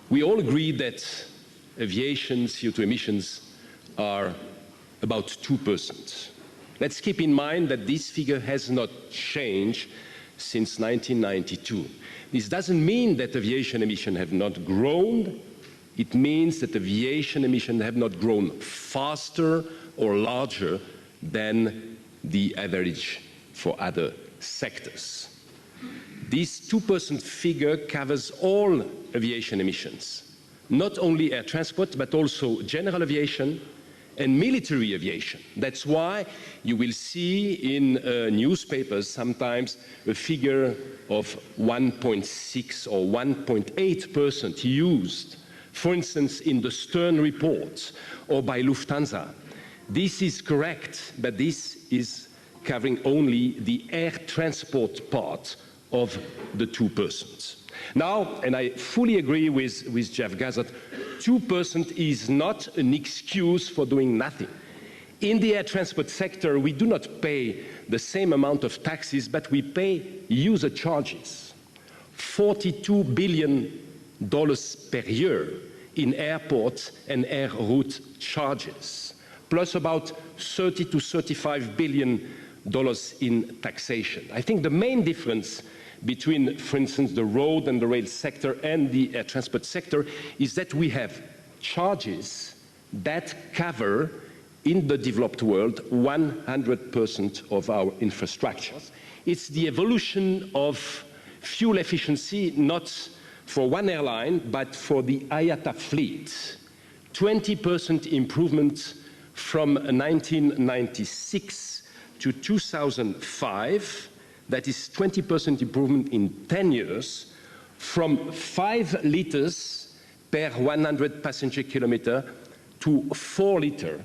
We all agree that aviation CO2 emissions are about 2%. Let's keep in mind that this figure has not changed since 1992. This doesn't mean that aviation emissions have not grown. It means that aviation emissions have not grown faster or larger than the average for other sectors. This 2% figure covers all aviation emissions, not only air transport, but also general aviation and military aviation. That's why you will see in newspapers sometimes a figure of 1.6 or 1.8% used, for instance, in the Stern report or by Lufthansa. This is correct, but this is covering only the air transport part of the 2%. Now, and I fully agree with Jeff Gazzard, 2% is not an excuse for doing nothing. In the air transport sector, we do not pay the same amount of taxes, but we pay user charges. $42 billion per year in airport and air route charges, plus about $30 to $35 billion in taxation. I think the main difference between, for instance, the road and the rail sector and the air transport sector is that we have charges that cover, in the developed world, 100% of our infrastructure. It's the evolution of fuel efficiency, not for one airline, but for the IATA fleet. 20% improvement from 1996 to 2005. That is 20% improvement in 10 years, from 5 liters per 100 passenger kilometer to 4 liters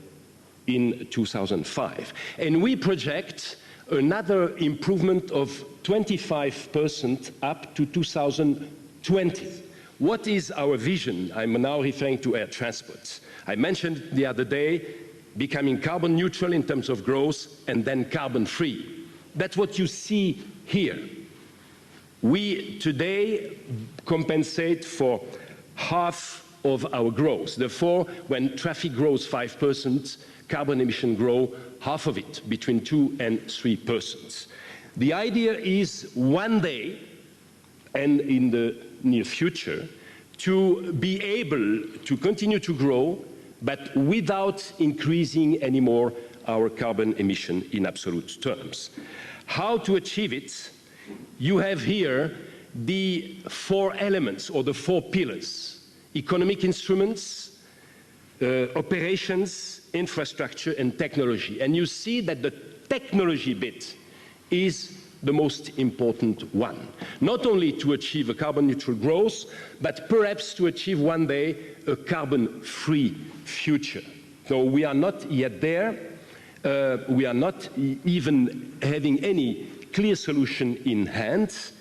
in 2005. And we project another improvement of 25% up to 2020. What is our vision? I'm now referring to air transport. I mentioned the other day becoming carbon neutral in terms of growth and then carbon free. That's what you see here. We today compensate for half of our growth. Therefore, when traffic grows 5%, carbon emission grow half of it, between 2 and 3%. The idea is one day, and in the near future, to be able to continue to grow, but without increasing anymore our carbon emission in absolute terms. How to achieve it? You have here the 4 elements or the 4 pillars: economic instruments, operations, infrastructure, and technology. And you see that the technology bit is the most important one. Not only to achieve a carbon neutral growth, but perhaps to achieve one day a carbon-free future. So we are not yet there. We are not even having any clear solution in hand,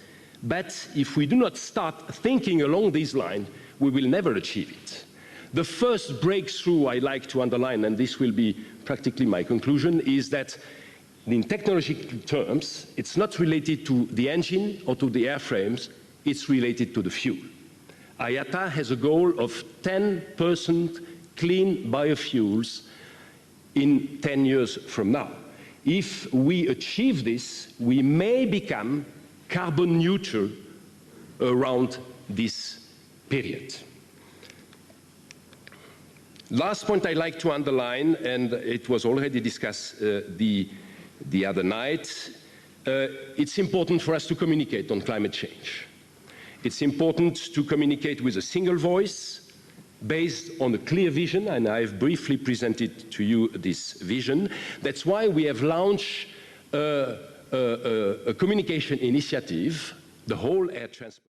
but if we do not start thinking along these lines, we will never achieve it. The first breakthrough I like to underline, and this will be practically my conclusion, is that in technological terms, it's not related to the engine or to the airframes, it's related to the fuel. IATA has a goal of 10% clean biofuels in 10 years from now. If we achieve this, we may become carbon neutral around this period. Last point I'd like to underline, and it was already discussed the other night, it's important for us to communicate on climate change. It's important to communicate with a single voice, based on a clear vision, and I've briefly presented to you this vision. That's why we have launched a communication initiative, the whole air transport.